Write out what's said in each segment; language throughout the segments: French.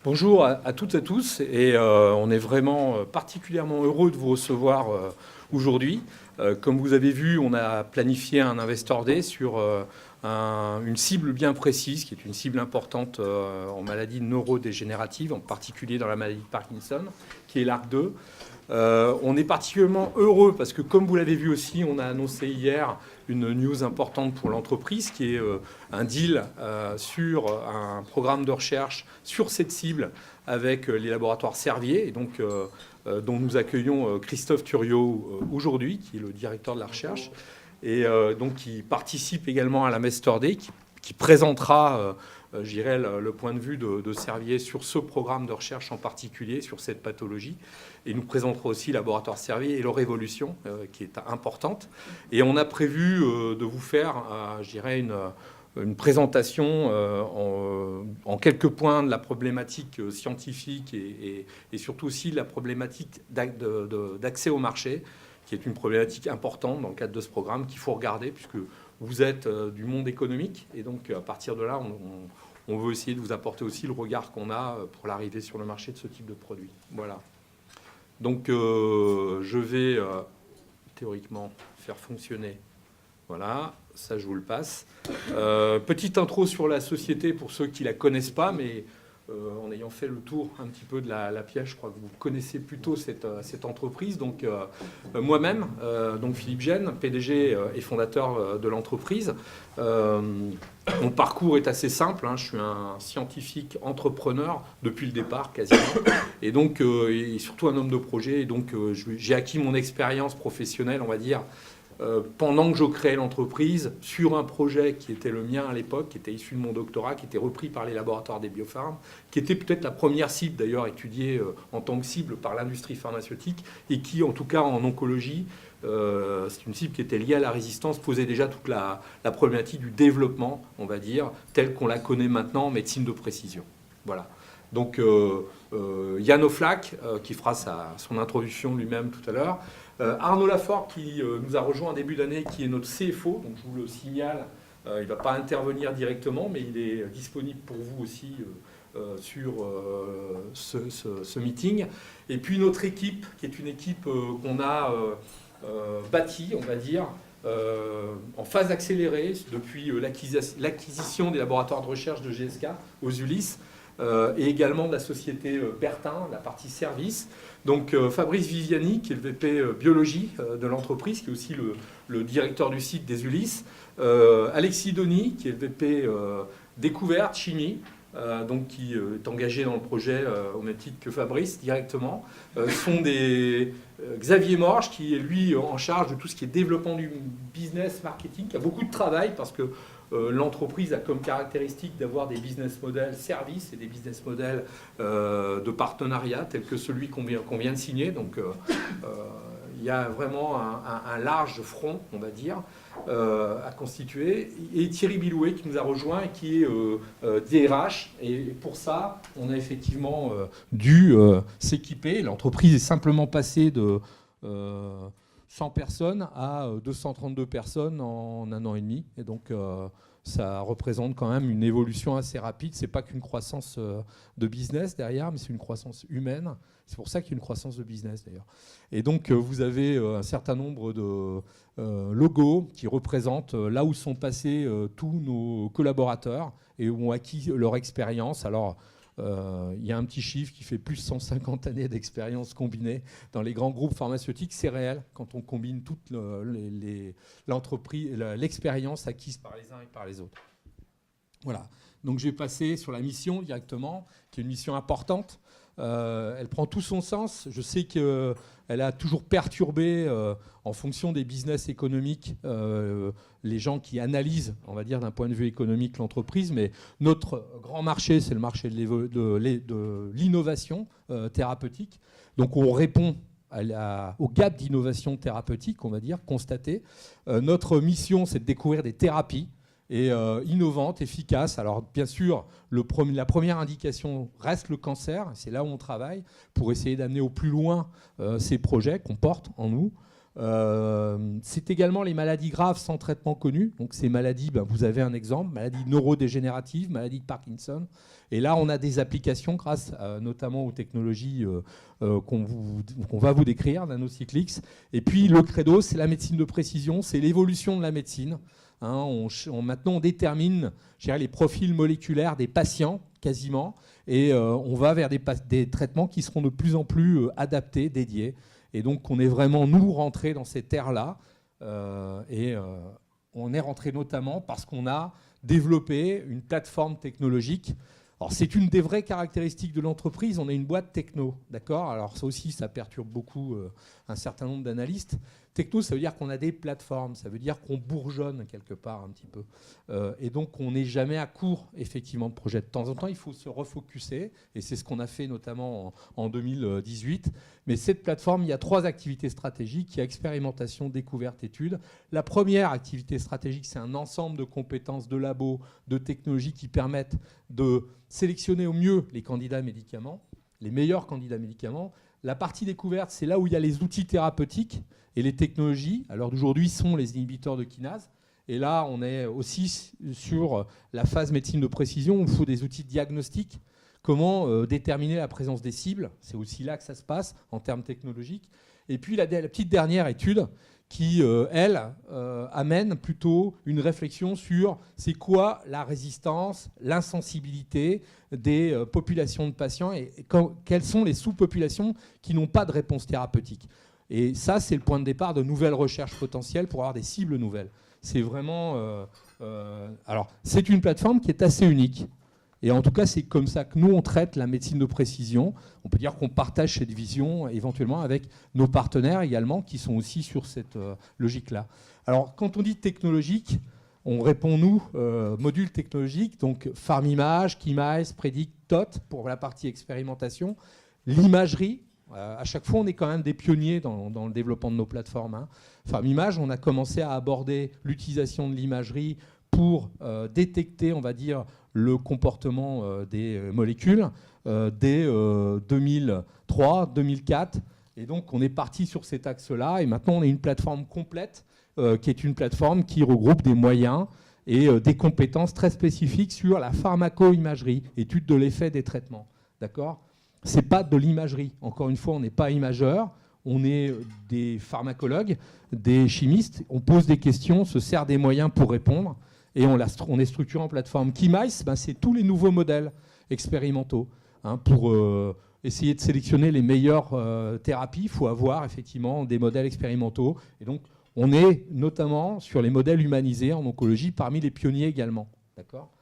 Bonjour à toutes et à tous, et on est vraiment particulièrement heureux de vous recevoir aujourd'hui. Comme vous avez vu, on a planifié un Investor Day sur une cible bien précise, qui est une cible importante en maladie neurodégénérative, en particulier dans la maladie de Parkinson, qui est l'ARC2. On est particulièrement heureux parce que, comme vous l'avez vu aussi, on a annoncé hier une news importante pour l'entreprise qui est un deal sur un programme de recherche sur cette cible avec les laboratoires Servier, et donc, dont nous accueillons Christophe Thuriot aujourd'hui, qui est le directeur de la recherche, et donc qui participe également à la Investor Day, qui présentera je dirais, le point de vue de Servier sur ce programme de recherche en particulier, sur cette pathologie. Et nous présentera aussi Laboratoire Servier et leur évolution, qui est importante. Et on a prévu de vous faire, je dirais, une présentation en quelques points de la problématique scientifique et surtout aussi de la problématique d'accès au marché, qui est une problématique importante dans le cadre de ce programme qu'il faut regarder, puisque vous êtes du monde économique. Et donc, à partir de là, on veut essayer de vous apporter aussi le regard qu'on a pour l'arrivée sur le marché de ce type de produit. Voilà. Donc, je vais théoriquement faire fonctionner. Voilà, ça, je vous le passe. Petite intro sur la société pour ceux qui ne la connaissent pas, mais en ayant fait le tour un petit peu de la pièce, je crois que vous connaissez plutôt cette entreprise. Donc, moi-même, donc Philippe Gène, PDG et fondateur de l'entreprise. Mon parcours est assez simple, hein. Je suis un scientifique entrepreneur depuis le départ, quasiment, et donc et surtout un homme de projet. Et donc, j'ai acquis mon expérience professionnelle, on va dire, pendant que je créais l'entreprise, sur un projet qui était le mien à l'époque, qui était issu de mon doctorat, qui était repris par les laboratoires des biopharmes, qui était peut-être la première cible d'ailleurs étudiée en tant que cible par l'industrie pharmaceutique, et qui, en tout cas en oncologie, c'est une cible qui était liée à la résistance, posait déjà toute la problématique du développement, on va dire, telle qu'on la connaît maintenant en médecine de précision. Voilà. Donc Yann Oflac, qui fera son introduction lui-même tout à l'heure. Arnaud Lafort, qui nous a rejoint en début d'année, qui est notre CFO, donc je vous le signale, il ne va pas intervenir directement, mais il est disponible pour vous aussi sur ce meeting. Et puis notre équipe, qui est une équipe qu'on a bâtie, on va dire, en phase accélérée depuis l'acquisition des laboratoires de recherche de GSK aux Ulysse, et également de la société Bertin, la partie service. Donc Fabrice Viviani, qui est le VP biologie de l'entreprise, qui est aussi le directeur du site des Ulysse. Alexis Denis, qui est le VP découverte chimie, donc qui est engagé dans le projet au même titre que Fabrice directement. Sont des Xavier Morge, qui est lui en charge de tout ce qui est développement du business marketing, qui a beaucoup de travail parce que l'entreprise a comme caractéristique d'avoir des business models services et des business models de partenariat, tels que celui qu'on vient de signer. Donc il y a vraiment un large front, on va dire, à constituer. Et Thierry Bilouet qui nous a rejoint et qui est DRH. Et pour ça, on a effectivement dû s'équiper. L'entreprise est simplement passée de 100 personnes à 232 personnes en un an et demi. Et donc, ça représente quand même une évolution assez rapide. Ce n'est pas qu'une croissance de business derrière, mais c'est une croissance humaine. C'est pour ça qu'il y a une croissance de business d'ailleurs. Et donc, vous avez un certain nombre de logos qui représentent là où sont passés tous nos collaborateurs et où ont acquis leur expérience. Alors, il y a un petit chiffre qui fait plus de 150 années d'expérience combinée dans les grands groupes pharmaceutiques. C'est réel quand on combine toute l'expérience acquise par les uns et par les autres. Voilà. Donc je vais passer sur la mission directement, qui est une mission importante. Elle prend tout son sens. Je sais qu'elle a toujours perturbé, en fonction des business économiques, les gens qui analysent, on va dire, d'un point de vue économique, l'entreprise. Mais notre grand marché, c'est le marché de l'innovation thérapeutique. Donc on répond au gap d'innovation thérapeutique, on va dire, constaté. Notre mission, c'est de découvrir des thérapies et innovante, efficace. Alors bien sûr, la première indication reste le cancer. C'est là où on travaille pour essayer d'amener au plus loin ces projets qu'on porte en nous. C'est également les maladies graves sans traitement connu. Donc ces maladies, vous avez un exemple, maladie neurodégénérative, maladie de Parkinson. Et là, on a des applications grâce notamment aux technologies qu'on va vous décrire, NanoCyclix. Et puis le credo, c'est la médecine de précision, c'est l'évolution de la médecine. Maintenant, on détermine, je dirais, les profils moléculaires des patients, quasiment, et on va vers des traitements qui seront de plus en plus adaptés, dédiés. Et donc, on est vraiment, nous, rentrés dans cette ère-là. On est rentré notamment parce qu'on a développé une plateforme technologique. Alors, c'est une des vraies caractéristiques de l'entreprise. On est une boîte techno, d'accord ? Alors, ça aussi, ça perturbe beaucoup un certain nombre d'analystes. Techno, ça veut dire qu'on a des plateformes, ça veut dire qu'on bourgeonne quelque part un petit peu. Et donc, on n'est jamais à court, effectivement, de projets. De temps en temps, il faut se refocuser, et c'est ce qu'on a fait notamment en 2018. Mais cette plateforme, il y a 3 activités stratégiques. Il y a expérimentation, découverte, étude. La première activité stratégique, c'est un ensemble de compétences, de labos, de technologies qui permettent de sélectionner au mieux les candidats médicaments, les meilleurs candidats médicaments. La partie découverte, c'est là où il y a les outils thérapeutiques et les technologies. À l'heure d'aujourd'hui, sont les inhibiteurs de kinase. Et là, on est aussi sur la phase médecine de précision où il faut des outils diagnostiques. Comment déterminer la présence des cibles. C'est aussi là que ça se passe en termes technologiques. Et puis la petite dernière étude qui, elle, amène plutôt une réflexion sur c'est quoi la résistance, l'insensibilité des populations de patients et quelles sont les sous-populations qui n'ont pas de réponse thérapeutique. Et ça, c'est le point de départ de nouvelles recherches potentielles pour avoir des cibles nouvelles. C'est vraiment... alors, c'est une plateforme qui est assez unique. Et en tout cas, c'est comme ça que nous, on traite la médecine de précision. On peut dire qu'on partage cette vision éventuellement avec nos partenaires également qui sont aussi sur cette logique-là. Alors, quand on dit technologique, on répond, nous, module technologique, donc PharmImage, KeyMice, Predict, TOT pour la partie expérimentation. L'imagerie, à chaque fois, on est quand même des pionniers dans le développement de nos plateformes. PharmImage, on a commencé à aborder l'utilisation de l'imagerie pour détecter, on va dire, le comportement des molécules dès 2003, 2004. Et donc, on est parti sur cet axe-là. Et maintenant, on a une plateforme complète qui est une plateforme qui regroupe des moyens et des compétences très spécifiques sur la pharmaco-imagerie, étude de l'effet des traitements. D'accord ? Ce n'est pas de l'imagerie. Encore une fois, on n'est pas imageur. On est des pharmacologues, des chimistes. On pose des questions, on se sert des moyens pour répondre. Et on est structuré en plateforme. KeyMice, c'est tous les nouveaux modèles expérimentaux. Pour essayer de sélectionner les meilleures thérapies, il faut avoir effectivement des modèles expérimentaux. Et donc, on est notamment sur les modèles humanisés en oncologie, parmi les pionniers également. D'accord ?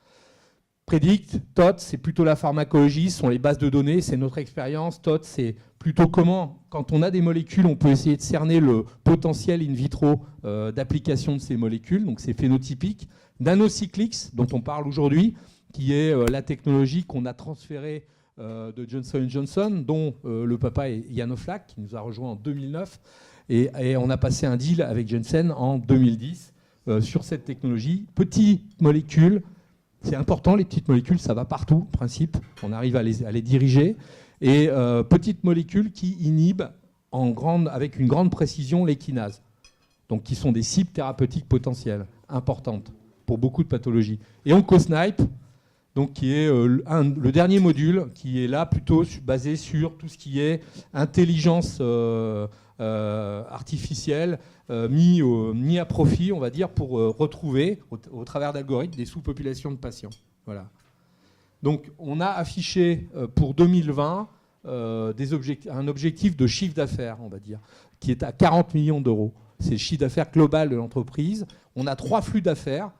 Predict, TOT, c'est plutôt la pharmacologie, ce sont les bases de données, c'est notre expérience. TOT, c'est plutôt comment, quand on a des molécules, on peut essayer de cerner le potentiel in vitro d'application de ces molécules, donc c'est phénotypique. NanoCyclix, dont on parle aujourd'hui, qui est la technologie qu'on a transférée de Johnson & Johnson, dont le papa est Jan Oflak, qui nous a rejoint en 2009. Et on a passé un deal avec Janssen en 2010 sur cette technologie. Petites molécules, c'est important, les petites molécules, ça va partout, en principe. On arrive à les diriger. Et petites molécules qui inhibent avec une grande précision les kinases. Donc qui sont des cibles thérapeutiques potentielles, importantes pour beaucoup de pathologies. Et OncoSnipe, donc qui est le dernier module, qui est là plutôt basé sur tout ce qui est intelligence artificielle, mis à profit, on va dire, pour retrouver, au travers d'algorithmes, des sous-populations de patients. Voilà. Donc, on a affiché pour 2020 un objectif de chiffre d'affaires, on va dire, qui est à 40 millions d'euros. C'est le chiffre d'affaires global de l'entreprise. On a 3 flux d'affaires.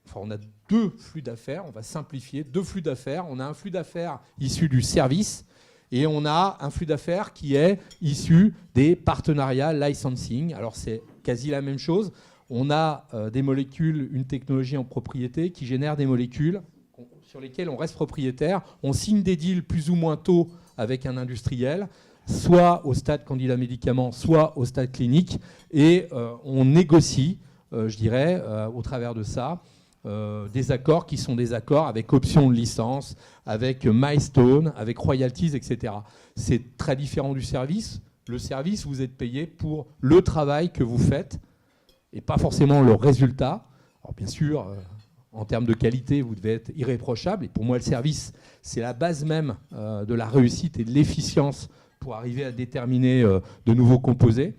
Enfin, on a 2 flux d'affaires. On va simplifier. 2 flux d'affaires. On a un flux d'affaires issu du service et on a un flux d'affaires qui est issu des partenariats licensing. Alors, c'est quasi la même chose. On a des molécules, une technologie en propriété qui génère des molécules sur lesquelles on reste propriétaire. On signe des deals plus ou moins tôt avec un industriel, soit au stade candidat médicament, soit au stade clinique. Et on négocie, je dirais, au travers de ça, des accords qui sont des accords avec option de licence, avec milestone, avec royalties, etc. C'est très différent du service. Le service, vous êtes payé pour le travail que vous faites et pas forcément le résultat. Alors bien sûr, en termes de qualité, vous devez être irréprochable. Et pour moi, le service, c'est la base même de la réussite et de l'efficience pour arriver à déterminer de nouveaux composés.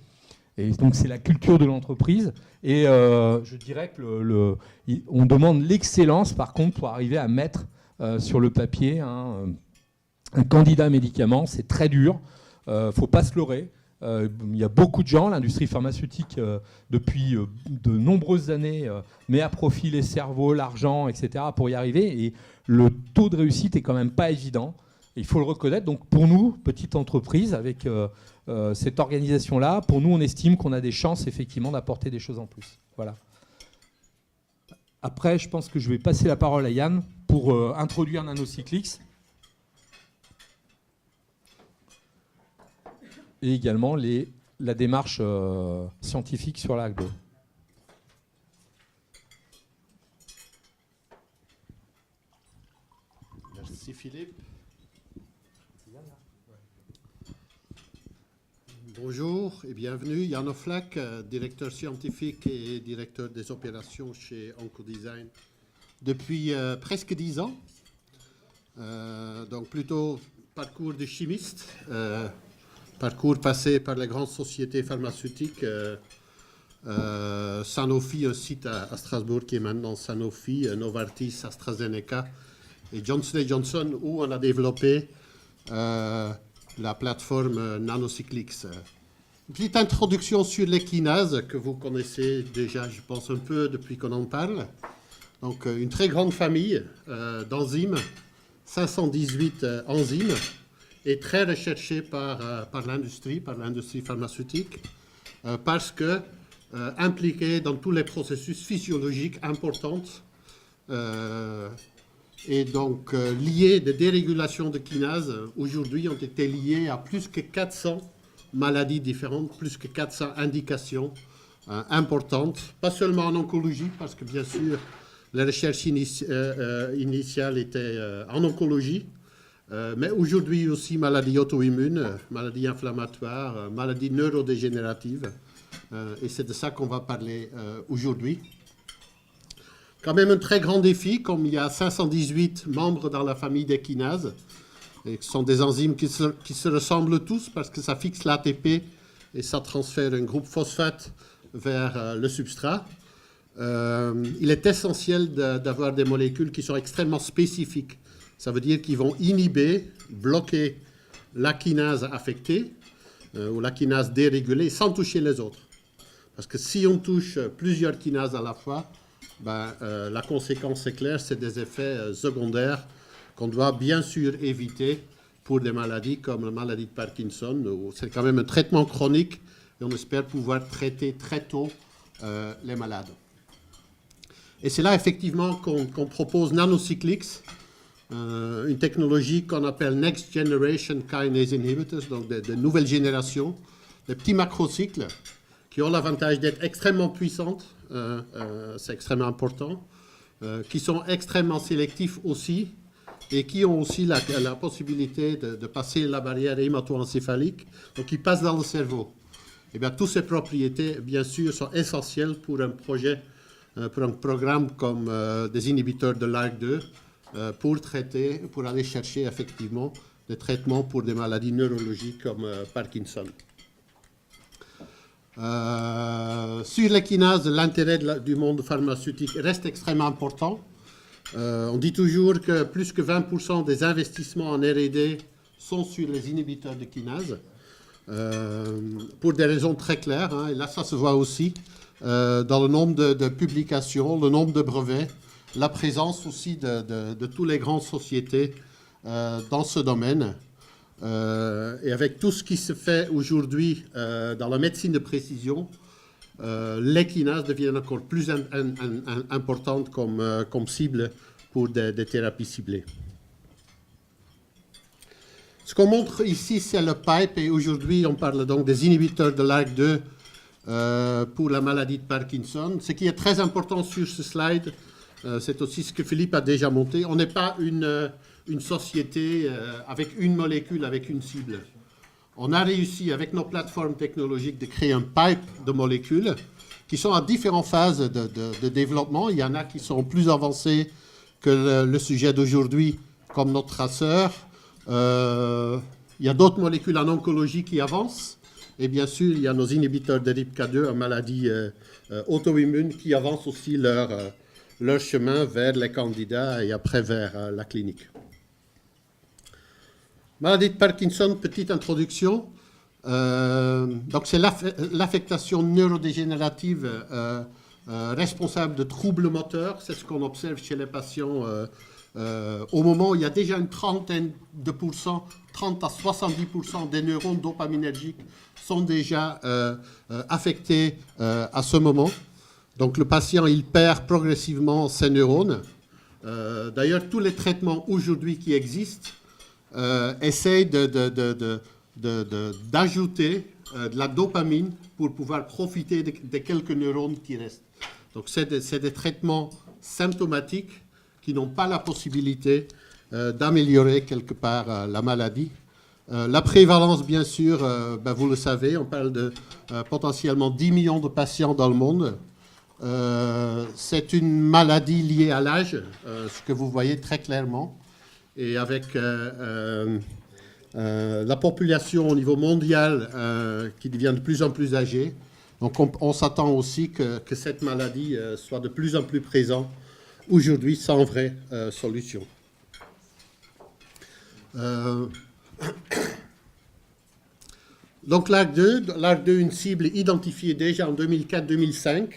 Et donc, c'est la culture de l'entreprise. Et je dirais que on demande l'excellence, par contre, pour arriver à mettre sur le papier un candidat médicament. C'est très dur. Il ne faut pas se leurrer. Il y a beaucoup de gens, l'industrie pharmaceutique, depuis de nombreuses années, met à profit les cerveaux, l'argent, etc. pour y arriver. Et le taux de réussite est quand même pas évident. Il faut le reconnaître. Donc pour nous, petite entreprise, avec cette organisation-là, pour nous, on estime qu'on a des chances, effectivement, d'apporter des choses en plus. Voilà. Après, je pense que je vais passer la parole à Yann pour introduire NanoCyclix. Et également la démarche scientifique sur l'agro. Merci Philippe. Bonjour et bienvenue. Yann Oflak, directeur scientifique et directeur des opérations chez Oncodesign depuis presque 10 ans. Donc plutôt parcours de chimiste. Parcours passé par les grandes sociétés pharmaceutiques, Sanofi, un site à Strasbourg qui est maintenant Sanofi, Novartis, AstraZeneca et Johnson & Johnson, où on a développé la plateforme NanoCyclix. Une petite introduction sur les kinases que vous connaissez déjà, je pense, un peu depuis qu'on en parle. Donc, une très grande famille d'enzymes, 518 enzymes, est très recherché par l'industrie pharmaceutique, parce que impliqué dans tous les processus physiologiques importants et donc liés de dérégulation de kinase, aujourd'hui ont été liés à plus que 400 maladies différentes, plus que 400 indications importantes, pas seulement en oncologie, parce que bien sûr la recherche initiale était en oncologie, mais aujourd'hui aussi maladies auto-immunes, maladies inflammatoires, maladies neurodégénératives. Et c'est de ça qu'on va parler aujourd'hui. Quand même un très grand défi, comme il y a 518 membres dans la famille des kinases, et ce sont des enzymes qui se ressemblent tous parce que ça fixe l'ATP et ça transfère un groupe phosphate vers le substrat. Il est essentiel d'avoir des molécules qui sont extrêmement spécifiques. Ça veut dire qu'ils vont inhiber, bloquer la kinase affectée ou la kinase dérégulée sans toucher les autres. Parce que si on touche plusieurs kinases à la fois, la conséquence est claire, c'est des effets secondaires qu'on doit bien sûr éviter pour des maladies comme la maladie de Parkinson, où c'est quand même un traitement chronique et on espère pouvoir traiter très tôt les malades. Et c'est là effectivement qu'on propose NanoCyclix, une technologie qu'on appelle Next Generation Kinase Inhibitors, donc de nouvelle génération, des petits macrocycles qui ont l'avantage d'être extrêmement puissantes, c'est extrêmement important, qui sont extrêmement sélectifs aussi, et qui ont aussi la possibilité de passer la barrière hémato-encéphalique, donc qui passent dans le cerveau. Et bien, toutes ces propriétés, bien sûr, sont essentielles pour un projet, pour un programme comme des inhibiteurs de LARC2, pour aller chercher effectivement des traitements pour des maladies neurologiques comme Parkinson. Sur les kinases, l'intérêt du monde pharmaceutique reste extrêmement important. On dit toujours que plus que 20% des investissements en R&D sont sur les inhibiteurs de kinase, pour des raisons très claires, hein, et là ça se voit aussi dans le nombre de publications, le nombre de brevets, la présence aussi de toutes les grandes sociétés dans ce domaine. Et avec tout ce qui se fait aujourd'hui dans la médecine de précision, les kinases deviennent encore plus importantes comme cible pour des thérapies ciblées. Ce qu'on montre ici, c'est le pipe, et aujourd'hui, on parle donc des inhibiteurs de LARC2 pour la maladie de Parkinson. Ce qui est très important sur ce slide, c'est aussi ce que Philippe a déjà monté. On n'est pas une société avec une molécule, avec une cible. On a réussi, avec nos plateformes technologiques, de créer un pipe de molécules qui sont à différentes phases de développement. Il y en a qui sont plus avancées que le sujet d'aujourd'hui, comme notre traceur. Il y a d'autres molécules en oncologie qui avancent. Et bien sûr, il y a nos inhibiteurs de RIPK2 en maladie auto-immune qui avancent aussi leur chemin vers les candidats et après vers la clinique. Maladie de Parkinson, petite introduction. Donc c'est l'affectation neurodégénérative responsable de troubles moteurs. C'est ce qu'on observe chez les patients au moment où il y a déjà une trentaine de pourcents, 30 à 70% des neurones dopaminergiques sont déjà affectés à ce moment. Donc le patient, il perd progressivement ses neurones. D'ailleurs, tous les traitements aujourd'hui qui existent essayent d'ajouter de la dopamine pour pouvoir profiter des quelques neurones qui restent. Donc c'est des traitements symptomatiques qui n'ont pas la possibilité d'améliorer quelque part la maladie. La prévalence, bien sûr, vous le savez, on parle de potentiellement 10 millions de patients dans le monde. C'est une maladie liée à l'âge, ce que vous voyez très clairement. Et avec la population au niveau mondial qui devient de plus en plus âgée, donc on s'attend aussi que cette maladie soit de plus en plus présente aujourd'hui sans vraie solution. Donc l'ARC2, une cible identifiée déjà en 2004-2005,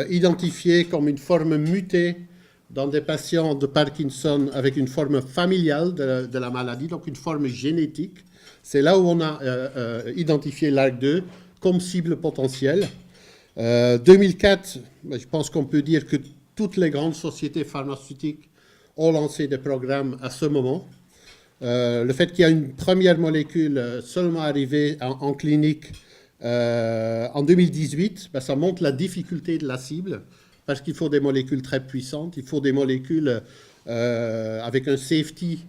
identifiée comme une forme mutée dans des patients de Parkinson avec une forme familiale de la maladie, donc une forme génétique. C'est là où on a identifié l'ARC2 comme cible potentielle. 2004, je pense qu'on peut dire que toutes les grandes sociétés pharmaceutiques ont lancé des programmes à ce moment. Le fait qu'il y a une première molécule seulement arrivée en clinique en 2018, ça montre la difficulté de la cible, parce qu'il faut des molécules très puissantes, il faut des molécules avec un safety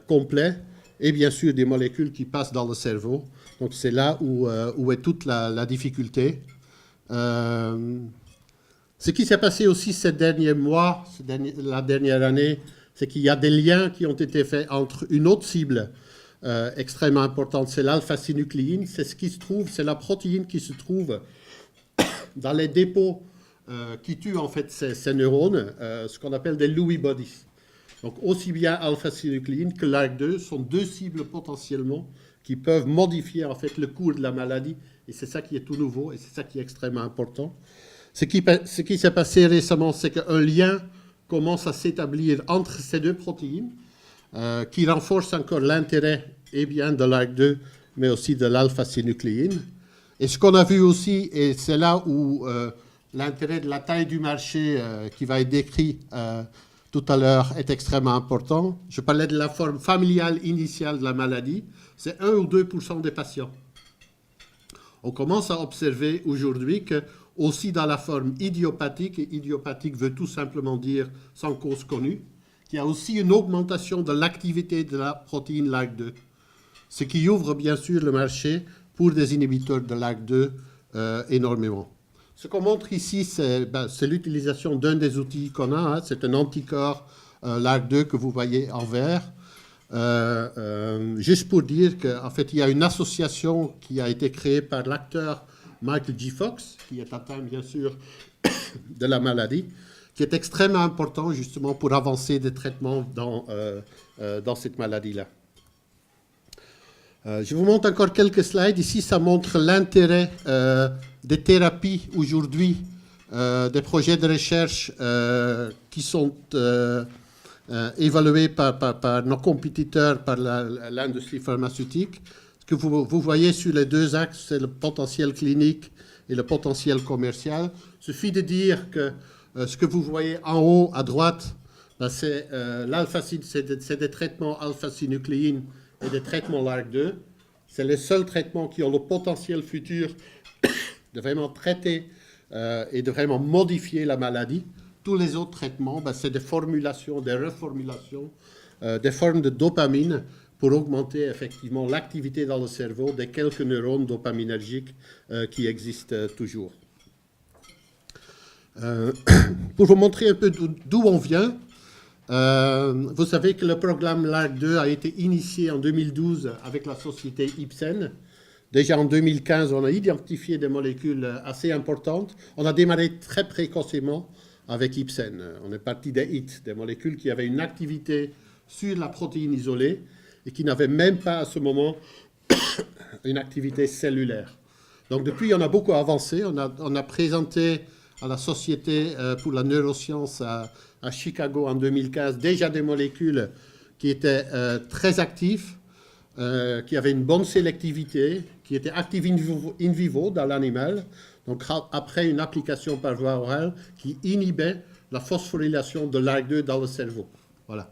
complet, et bien sûr des molécules qui passent dans le cerveau. Donc c'est là où est toute la difficulté. Ce qui s'est passé aussi ces derniers mois, la dernière année, c'est qu'il y a des liens qui ont été faits entre une autre cible extrêmement importante, c'est l'alpha-synucléine. C'est ce qui se trouve, c'est la protéine qui se trouve dans les dépôts qui tuent en fait ces neurones, ce qu'on appelle des Lewy bodies. Donc aussi bien alpha-synucléine que l'ARC2 sont deux cibles potentiellement qui peuvent modifier en fait le cours de la maladie, et c'est ça qui est tout nouveau et c'est ça qui est extrêmement important. Ce qui s'est passé récemment, c'est qu'un lien commence à s'établir entre ces deux protéines qui renforce encore l'intérêt eh bien, de l'ARC2, mais aussi de l'alpha-synucléine. Et ce qu'on a vu aussi, et c'est là où l'intérêt de la taille du marché qui va être décrit tout à l'heure est extrêmement important. Je parlais de la forme familiale initiale de la maladie, c'est 1 ou 2% des patients. On commence à observer aujourd'hui que aussi dans la forme idiopathique, et idiopathique veut tout simplement dire sans cause connue, qu'il y a aussi une augmentation de l'activité de la protéine LARC2, ce qui ouvre bien sûr le marché pour des inhibiteurs de LARC2 énormément. Ce qu'on montre ici, c'est l'utilisation d'un des outils qu'on a, c'est un anticorps LARC2 que vous voyez en vert. Juste pour dire qu'en fait, il y a une association qui a été créée par l'acteur Michael J. Fox, qui est atteint bien sûr de la maladie, qui est extrêmement important justement pour avancer des traitements dans cette maladie-là. Je vous montre encore quelques slides. Ici, ça montre l'intérêt des thérapies aujourd'hui, des projets de recherche qui sont évalués par nos compétiteurs, par l'industrie pharmaceutique. Ce que vous voyez sur les deux axes, c'est le potentiel clinique et le potentiel commercial. Il suffit de dire que ce que vous voyez en haut à droite, c'est des traitements alpha-synucléine et des traitements LARC2. C'est les seuls traitements qui ont le potentiel futur de vraiment traiter et de vraiment modifier la maladie. Tous les autres traitements, c'est des formulations, des reformulations, des formes de dopamine pour augmenter effectivement l'activité dans le cerveau des quelques neurones dopaminergiques qui existent toujours. Pour vous montrer un peu d'où on vient, vous savez que le programme LARC2 a été initié en 2012 avec la société Ipsen. Déjà en 2015, on a identifié des molécules assez importantes. On a démarré très précocement avec Ipsen. On est parti des HIT, des molécules qui avaient une activité sur la protéine isolée et qui n'avaient même pas à ce moment une activité cellulaire. Donc depuis, on a beaucoup avancé. On a présenté à la Société pour la neuroscience à Chicago en 2015 déjà des molécules qui étaient très actives, qui avaient une bonne sélectivité, qui étaient actives in vivo dans l'animal, donc après une application par voie orale qui inhibait la phosphorylation de LARC2 dans le cerveau. Voilà.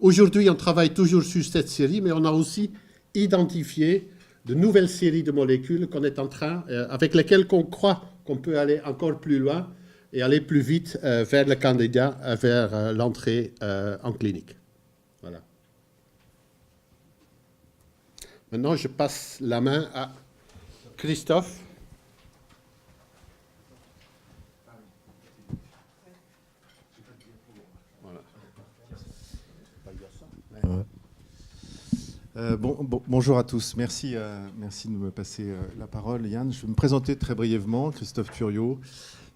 Aujourd'hui, on travaille toujours sur cette série, mais on a aussi identifié de nouvelles séries de molécules qu'on est en train, avec lesquelles on croit qu'on peut aller encore plus loin et aller plus vite vers le candidat, vers l'entrée en clinique. Voilà. Maintenant, je passe la main à Christophe. Bonjour à tous. Merci de me passer la parole, Yann. Je vais me présenter très brièvement. Christophe Thuriot.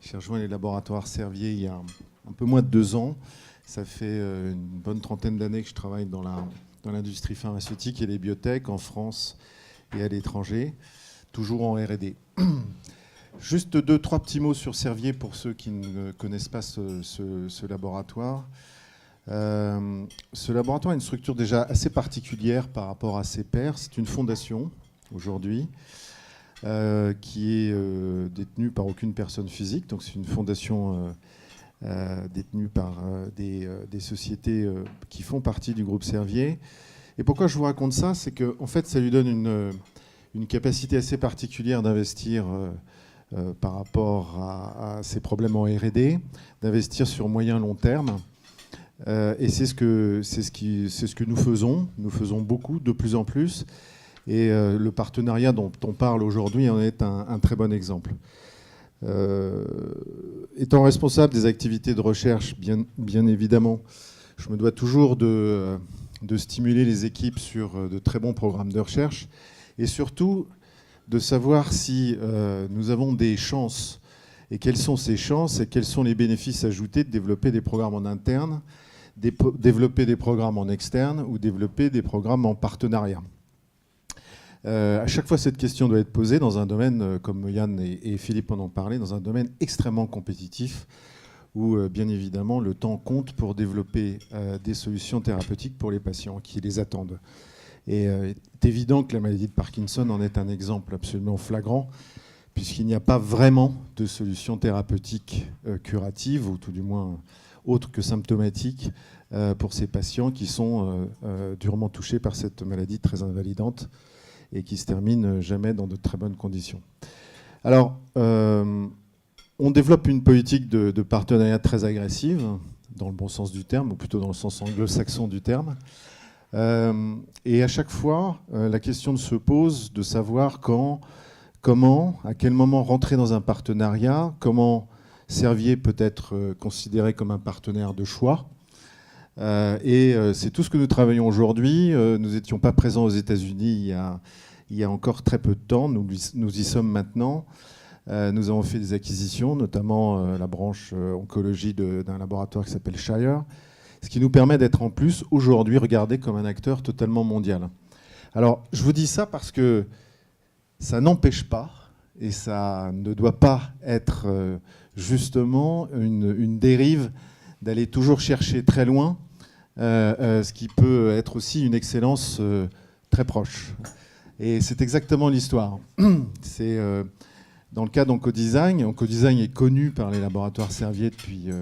J'ai rejoint les laboratoires Servier il y a un peu moins de 2 ans. Ça fait une bonne trentaine d'années que je travaille dans l'industrie pharmaceutique et les biotech en France et à l'étranger, toujours en R&D. Juste 2-3 petits mots sur Servier pour ceux qui ne connaissent pas ce laboratoire. Ce laboratoire a une structure déjà assez particulière par rapport à ses pairs. C'est une fondation aujourd'hui qui est détenue par aucune personne physique. Donc c'est une fondation détenue par des sociétés qui font partie du groupe Servier. Et pourquoi je vous raconte ça, c'est qu'en fait ça lui donne une capacité assez particulière d'investir par rapport à ses problèmes en R&D, d'investir sur moyen long terme. Et c'est ce que nous faisons. Nous faisons beaucoup, de plus en plus. Et le partenariat dont on parle aujourd'hui en est un très bon exemple. Étant responsable des activités de recherche, bien évidemment, je me dois toujours de stimuler les équipes sur de très bons programmes de recherche et surtout de savoir si nous avons des chances et quelles sont ces chances et quels sont les bénéfices ajoutés de développer des programmes en interne, développer des programmes en externe ou développer des programmes en partenariat. À chaque fois, cette question doit être posée dans un domaine, comme Yann et Philippe en ont parlé, dans un domaine extrêmement compétitif où, bien évidemment, le temps compte pour développer des solutions thérapeutiques pour les patients qui les attendent. Et il est évident que la maladie de Parkinson en est un exemple absolument flagrant, puisqu'il n'y a pas vraiment de solution thérapeutique curative, ou tout du moins autre que symptomatique, pour ces patients qui sont durement touchés par cette maladie très invalidante et qui se termine jamais dans de très bonnes conditions. Alors, on développe une politique de partenariat très agressive, dans le bon sens du terme, ou plutôt dans le sens anglo-saxon du terme. Et à chaque fois, la question se pose de savoir comment, à quel moment rentrer dans un partenariat, comment Servier peut être considéré comme un partenaire de choix. Et c'est tout ce que nous travaillons aujourd'hui. Nous n'étions pas présents aux États-Unis il y a encore très peu de temps. Nous y sommes maintenant. Nous avons fait des acquisitions, notamment la branche oncologie d'un laboratoire qui s'appelle Shire, ce qui nous permet d'être en plus aujourd'hui regardé comme un acteur totalement mondial. Alors, je vous dis ça parce que ça n'empêche pas, et ça ne doit pas être justement une dérive d'aller toujours chercher très loin, ce qui peut être aussi une excellence très proche. Et c'est exactement l'histoire. C'est dans le cas d'Oncodesign. Oncodesign est connu par les laboratoires Servier depuis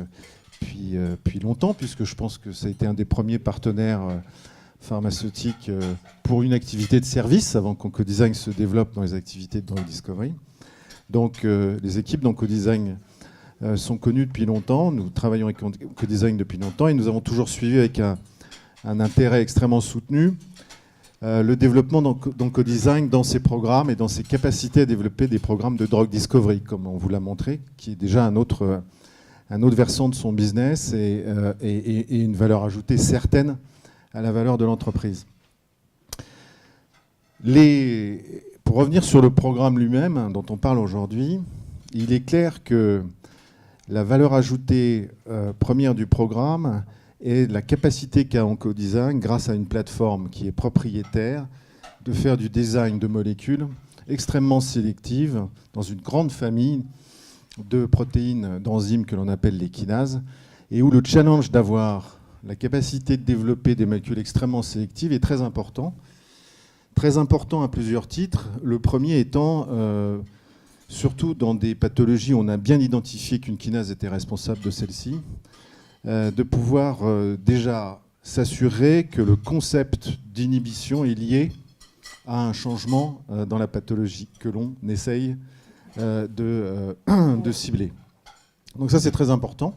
longtemps, puisque je pense que ça a été un des premiers partenaires pharmaceutiques pour une activité de service, avant qu'Oncodesign se développe dans les activités de drug discovery. Donc les équipes d'Oncodesign sont connues depuis longtemps. Nous travaillons avec Oncodesign depuis longtemps et nous avons toujours suivi avec un intérêt extrêmement soutenu le développement d'Oncodesign dans ses programmes et dans ses capacités à développer des programmes de drug discovery, comme on vous l'a montré, qui est déjà un autre versant de son business et une valeur ajoutée certaine à la valeur de l'entreprise. Pour revenir sur le programme lui-même dont on parle aujourd'hui, il est clair que la valeur ajoutée première du programme est la capacité qu'a Oncodesign, grâce à une plateforme qui est propriétaire, de faire du design de molécules extrêmement sélectives dans une grande famille de protéines, d'enzymes que l'on appelle les kinases, et où le challenge d'avoir la capacité de développer des molécules extrêmement sélectives est très important. Très important à plusieurs titres. Le premier étant, surtout dans des pathologies où on a bien identifié qu'une kinase était responsable de celle-ci, de pouvoir déjà s'assurer que le concept d'inhibition est lié à un changement dans la pathologie que l'on essaye de cibler. Donc ça, c'est très important.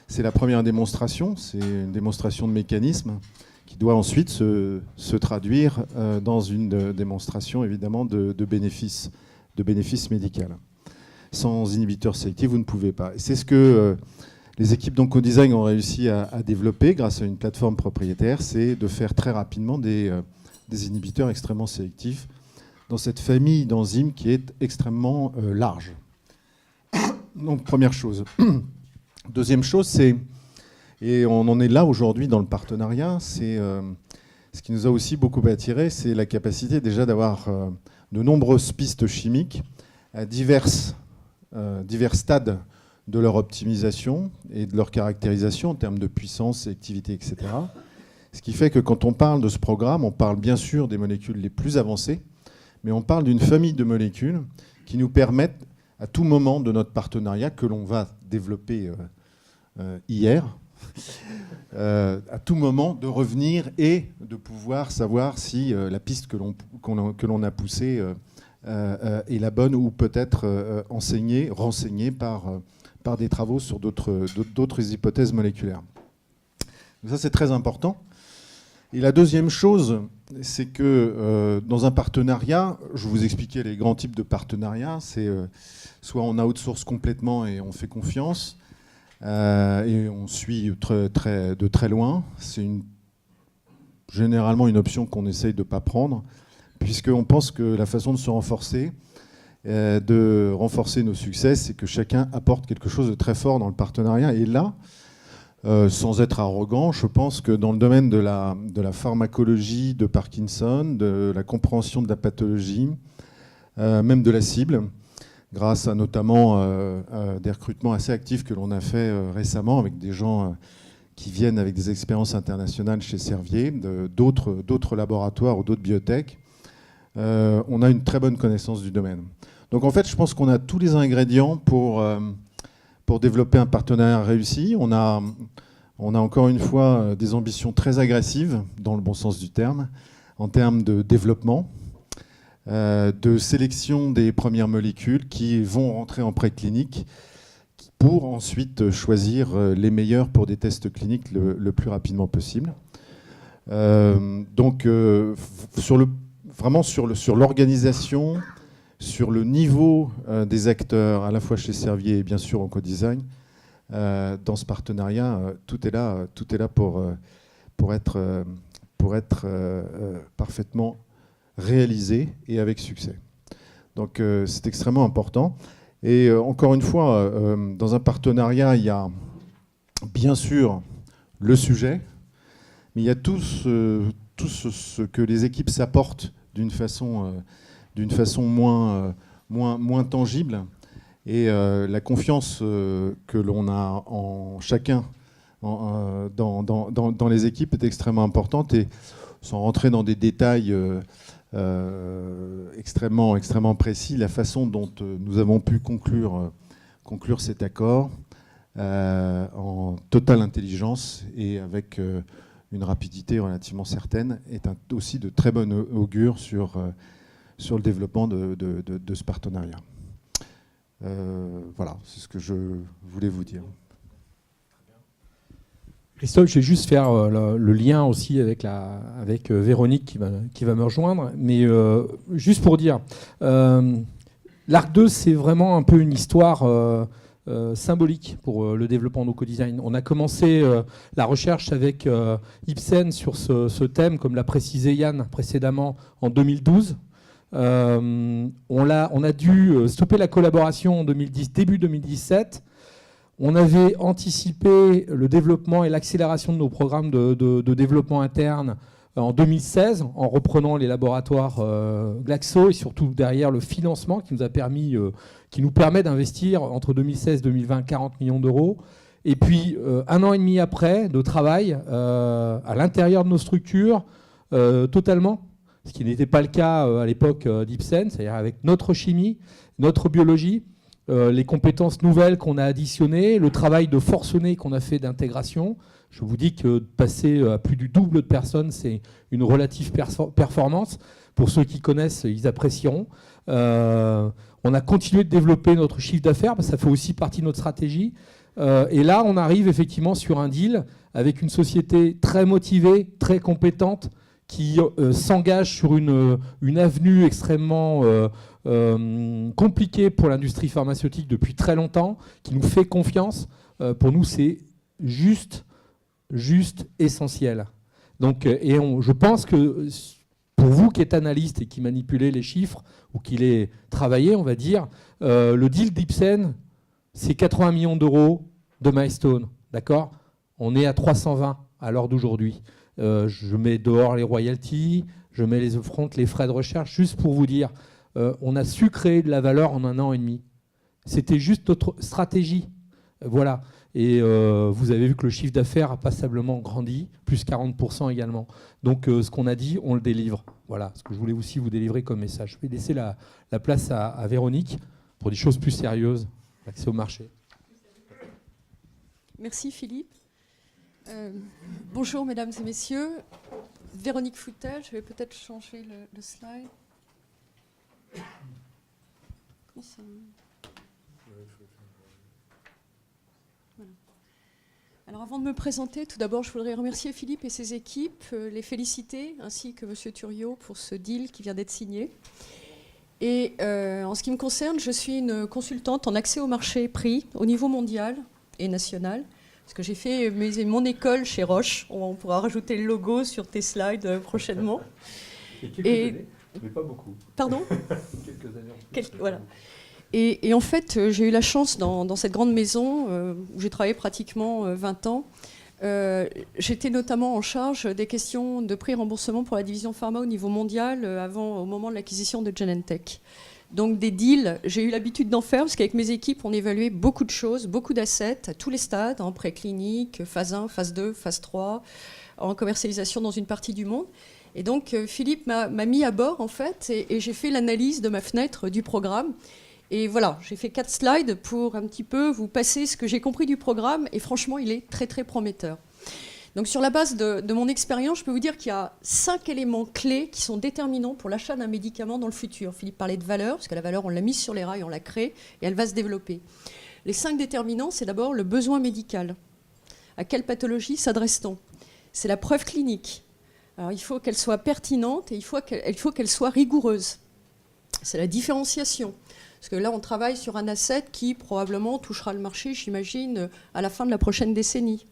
C'est la première démonstration, c'est une démonstration de mécanisme qui doit ensuite se traduire dans une démonstration, évidemment, de bénéfices médicaux. Sans inhibiteur sélectif, vous ne pouvez pas. Et c'est ce que les équipes d'Oncodesign ont réussi à développer grâce à une plateforme propriétaire, c'est de faire très rapidement des inhibiteurs extrêmement sélectifs dans cette famille d'enzymes qui est extrêmement large. Donc, première chose. Deuxième chose, c'est, et on en est là aujourd'hui dans le partenariat, c'est ce qui nous a aussi beaucoup attiré, c'est la capacité déjà d'avoir de nombreuses pistes chimiques à divers stades de leur optimisation et de leur caractérisation en termes de puissance, sélectivité, etc. Ce qui fait que quand on parle de ce programme, on parle bien sûr des molécules les plus avancées, mais on parle d'une famille de molécules qui nous permettent à tout moment de notre partenariat, que l'on va développer hier, à tout moment de revenir et de pouvoir savoir si la piste que l'on a poussée est la bonne ou peut-être renseignée par des travaux sur d'autres hypothèses moléculaires. Donc ça, c'est très important. Et la deuxième chose, c'est que dans un partenariat, je vous expliquais les grands types de partenariats, c'est soit on outsource complètement et on fait confiance, et on suit de très loin. C'est généralement une option qu'on essaye de ne pas prendre, puisqu'on pense que la façon de se renforcer, de renforcer nos succès, c'est que chacun apporte quelque chose de très fort dans le partenariat. Et là, sans être arrogant, je pense que dans le domaine de la pharmacologie de Parkinson, de la compréhension de la pathologie, même de la cible, grâce à notamment des recrutements assez actifs que l'on a fait récemment avec des gens qui viennent avec des expériences internationales chez Servier, d'autres laboratoires ou d'autres biotech, on a une très bonne connaissance du domaine. Donc en fait, je pense qu'on a tous les ingrédients pour développer un partenariat réussi. On a encore une fois des ambitions très agressives, dans le bon sens du terme, en termes de développement, de sélection des premières molécules qui vont rentrer en préclinique pour ensuite choisir les meilleures pour des tests cliniques le plus rapidement possible. Donc vraiment sur l'organisation, sur le niveau des acteurs, à la fois chez Servier et bien sûr Oncodesign, dans ce partenariat, tout est là pour être parfaitement réalisé et avec succès. Donc c'est extrêmement important. Et encore une fois, dans un partenariat, il y a bien sûr le sujet, mais il y a tout ce que les équipes s'apportent d'une façon moins tangible. Et la confiance que l'on a en chacun dans les équipes est extrêmement importante. Et sans rentrer dans des détails extrêmement précis, la façon dont nous avons pu conclure cet accord en totale intelligence et avec une rapidité relativement certaine est aussi de très bon augure sur le développement de ce partenariat. Voilà, c'est ce que je voulais vous dire. Christophe, je vais juste faire le lien aussi avec Véronique qui va me rejoindre. Mais juste pour dire, l'Arc 2, c'est vraiment un peu une histoire symbolique pour le développement d'Ocodesign. On a commencé la recherche avec Ipsen sur ce thème, comme l'a précisé Yann précédemment, en 2012. On a dû stopper la collaboration en début 2017. On avait anticipé le développement et l'accélération de nos programmes de développement interne en 2016, en reprenant les laboratoires Glaxo et surtout derrière le financement qui nous permet d'investir entre 2016 et 2020 40 millions d'euros. Et puis, 1 an et demi après de travail à l'intérieur de nos structures, totalement, ce qui n'était pas le cas à l'époque d'Ipsen, c'est-à-dire avec notre chimie, notre biologie, les compétences nouvelles qu'on a additionnées, le travail de forcené qu'on a fait d'intégration. Je vous dis que passer à plus du double de personnes, c'est une relative performance. Pour ceux qui connaissent, ils apprécieront. On a continué de développer notre chiffre d'affaires, parce que ça fait aussi partie de notre stratégie. Et là, on arrive effectivement sur un deal avec une société très motivée, très compétente, qui s'engage sur une avenue extrêmement compliquée pour l'industrie pharmaceutique depuis très longtemps, qui nous fait confiance. Pour nous, c'est juste essentiel. Donc, je pense que pour vous qui êtes analyste et qui manipulez les chiffres, ou qui les travaillez, on va dire, le deal d'Ipsen, c'est 80 millions d'euros de milestone. D'accord ? On est à 320 à l'heure d'aujourd'hui. Je mets dehors les royalties, je mets les upfront, les frais de recherche, juste pour vous dire, on a su créer de la valeur en 1 an et demi. C'était juste notre stratégie. Voilà. Et vous avez vu que le chiffre d'affaires a passablement grandi, plus 40% également. Donc ce qu'on a dit, on le délivre. Voilà ce que je voulais aussi vous délivrer comme message. Je vais laisser la place à Véronique pour des choses plus sérieuses, l'accès au marché. Merci Philippe. Bonjour mesdames et messieurs. Véronique Foutel, je vais peut-être changer le slide. Comment ça ? Voilà. Alors avant de me présenter, tout d'abord je voudrais remercier Philippe et ses équipes, les féliciter, ainsi que Monsieur Thuriot pour ce deal qui vient d'être signé. Et en ce qui me concerne, je suis une consultante en accès au marché prix au niveau mondial et national. Parce que j'ai fait mon école chez Roche. On pourra rajouter le logo sur tes slides prochainement. Et quelques années, mais pas beaucoup. Pardon ? Quelques années. Voilà. Et en fait, j'ai eu la chance dans cette grande maison où j'ai travaillé pratiquement 20 ans. J'étais notamment en charge des questions de prix et remboursement pour la division pharma au niveau mondial au moment de l'acquisition de Genentech. Donc des deals, j'ai eu l'habitude d'en faire parce qu'avec mes équipes, on évaluait beaucoup de choses, beaucoup d'assets à tous les stades, en préclinique, phase 1, phase 2, phase 3, en commercialisation dans une partie du monde. Et donc Philippe m'a mis à bord en fait et j'ai fait l'analyse de ma fenêtre du programme. Et voilà, j'ai fait 4 slides pour un petit peu vous passer ce que j'ai compris du programme et franchement, il est très très prometteur. Donc sur la base de mon expérience, je peux vous dire qu'il y a 5 éléments clés qui sont déterminants pour l'achat d'un médicament dans le futur. Philippe parlait de valeur, parce que la valeur, on l'a mise sur les rails, on l'a créée, et elle va se développer. Les 5 déterminants, c'est d'abord le besoin médical. À quelle pathologie s'adresse-t-on ? C'est la preuve clinique. Alors il faut qu'elle soit pertinente et il faut qu'elle soit rigoureuse. C'est la différenciation. Parce que là, on travaille sur un asset qui probablement touchera le marché, j'imagine, à la fin de la prochaine décennie.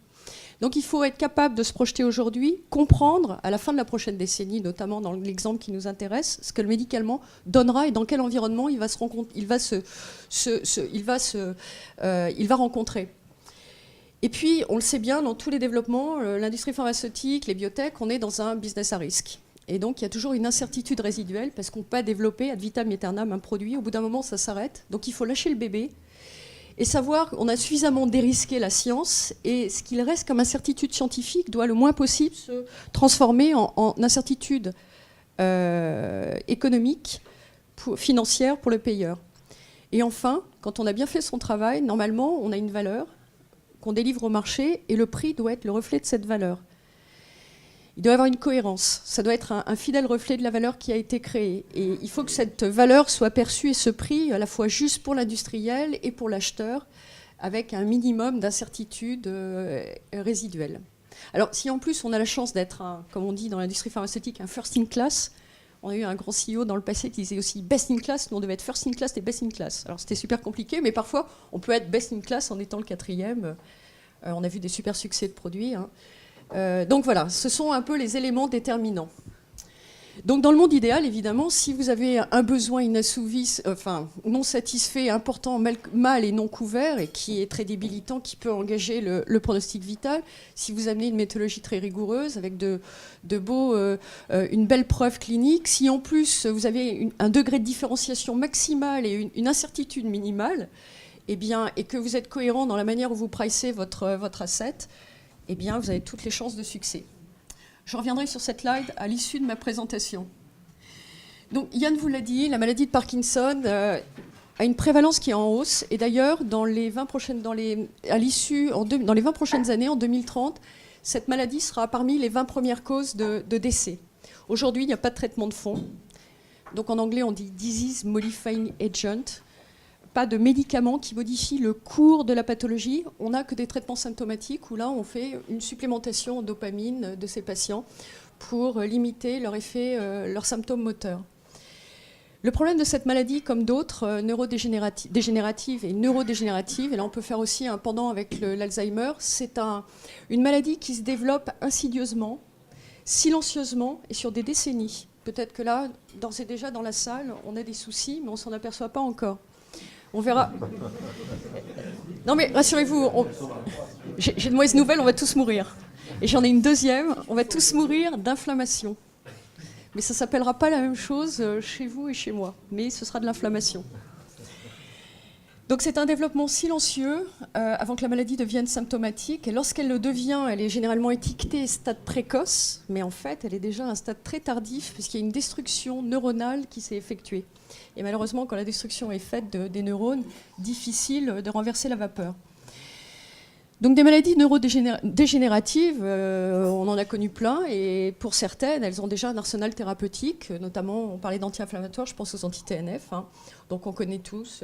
Donc il faut être capable de se projeter aujourd'hui, comprendre à la fin de la prochaine décennie, notamment dans l'exemple qui nous intéresse, ce que le médicament donnera et dans quel environnement il va rencontrer. Et puis, on le sait bien, dans tous les développements, l'industrie pharmaceutique, les biotech, on est dans un business à risque. Et donc, il y a toujours une incertitude résiduelle parce qu'on ne peut pas développer ad vitam aeternam un produit. Au bout d'un moment, ça s'arrête. Donc, il faut lâcher le bébé et savoir qu'on a suffisamment dérisqué la science et ce qu'il reste comme incertitude scientifique doit le moins possible se transformer en incertitude économique, financière pour le payeur. Et enfin, quand on a bien fait son travail, normalement, on a une valeur qu'on délivre au marché et le prix doit être le reflet de cette valeur. Il doit y avoir une cohérence. Ça doit être un fidèle reflet de la valeur qui a été créée. Et il faut que cette valeur soit perçue et ce prix à la fois juste pour l'industriel et pour l'acheteur, avec un minimum d'incertitude résiduelle. Alors, si en plus on a la chance d'être, comme on dit dans l'industrie pharmaceutique, un first in class, on a eu un grand CEO dans le passé qui disait aussi best in class, nous on devait être first in class et best in class. Alors c'était super compliqué, mais parfois on peut être best in class en étant le 4e. On a vu des super succès de produits. Donc voilà, ce sont un peu les éléments déterminants. Donc dans le monde idéal, évidemment, si vous avez un besoin inassouvi, non satisfait, important, mal et non couvert, et qui est très débilitant, qui peut engager le pronostic vital, si vous amenez une méthodologie très rigoureuse, avec une belle preuve clinique, si en plus vous avez un degré de différenciation maximale et une incertitude minimale, et que vous êtes cohérent dans la manière où vous pricez votre asset, vous avez toutes les chances de succès. Je reviendrai sur cette slide à l'issue de ma présentation. Donc, Yann vous l'a dit, la maladie de Parkinson a une prévalence qui est en hausse. Et d'ailleurs, dans les 20 prochaines années, en 2030, cette maladie sera parmi les 20 premières causes de décès. Aujourd'hui, il n'y a pas de traitement de fond. Donc, en anglais, on dit disease modifying agent. Pas de médicaments qui modifient le cours de la pathologie. On n'a que des traitements symptomatiques où là, on fait une supplémentation en dopamine de ces patients pour limiter leur effet, leurs symptômes moteurs. Le problème de cette maladie, comme d'autres dégénératives et neurodégénératives, et là on peut faire aussi un pendant avec l'Alzheimer, c'est une maladie qui se développe insidieusement, silencieusement et sur des décennies. Peut-être que là, d'ores et déjà dans la salle, on a des soucis, mais on ne s'en aperçoit pas encore. On verra. Non mais rassurez-vous, j'ai de mauvaises nouvelles, on va tous mourir. Et j'en ai une deuxième, on va tous mourir d'inflammation. Mais ça ne s'appellera pas la même chose chez vous et chez moi, mais ce sera de l'inflammation. Donc c'est un développement silencieux avant que la maladie devienne symptomatique. Et lorsqu'elle le devient, elle est généralement étiquetée stade précoce, mais en fait elle est déjà à un stade très tardif puisqu'il y a une destruction neuronale qui s'est effectuée. Et malheureusement, quand la destruction est faite des neurones, difficile de renverser la vapeur. Donc des maladies neurodégénératives, on en a connu plein, et pour certaines, elles ont déjà un arsenal thérapeutique, notamment, on parlait d'anti-inflammatoires, je pense aux anti-TNF, donc on connaît tous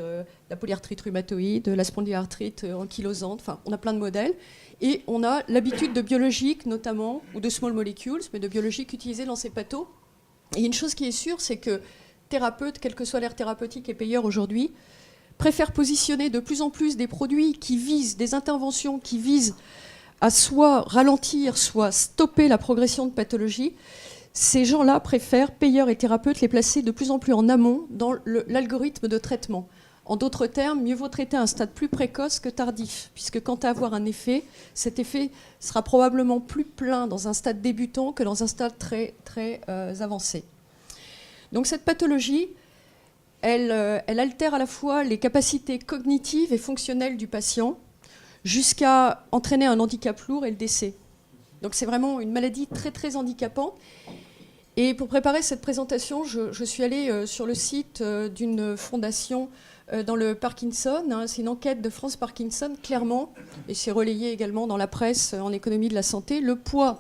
la polyarthrite rhumatoïde, la spondylarthrite ankylosante, on a plein de modèles, et on a l'habitude de biologiques notamment, ou de small molecules, mais de biologiques utilisés dans ces pathos. Et une chose qui est sûre, c'est que thérapeutes, quelle que soit l'ère thérapeutique et payeurs aujourd'hui, préfèrent positionner de plus en plus des produits qui visent, des interventions qui visent à soit ralentir, soit stopper la progression de pathologie. Ces gens-là préfèrent, payeurs et thérapeutes, les placer de plus en plus en amont dans l'algorithme de traitement. En d'autres termes, mieux vaut traiter à un stade plus précoce que tardif, puisque quant à avoir un effet, cet effet sera probablement plus plein dans un stade débutant que dans un stade très, très avancé. Donc cette pathologie, elle altère à la fois les capacités cognitives et fonctionnelles du patient jusqu'à entraîner un handicap lourd et le décès. Donc c'est vraiment une maladie très très handicapante. Et pour préparer cette présentation, je suis allée sur le site d'une fondation dans le Parkinson. C'est une enquête de France Parkinson, clairement, et c'est relayé également dans la presse en économie de la santé. Le poids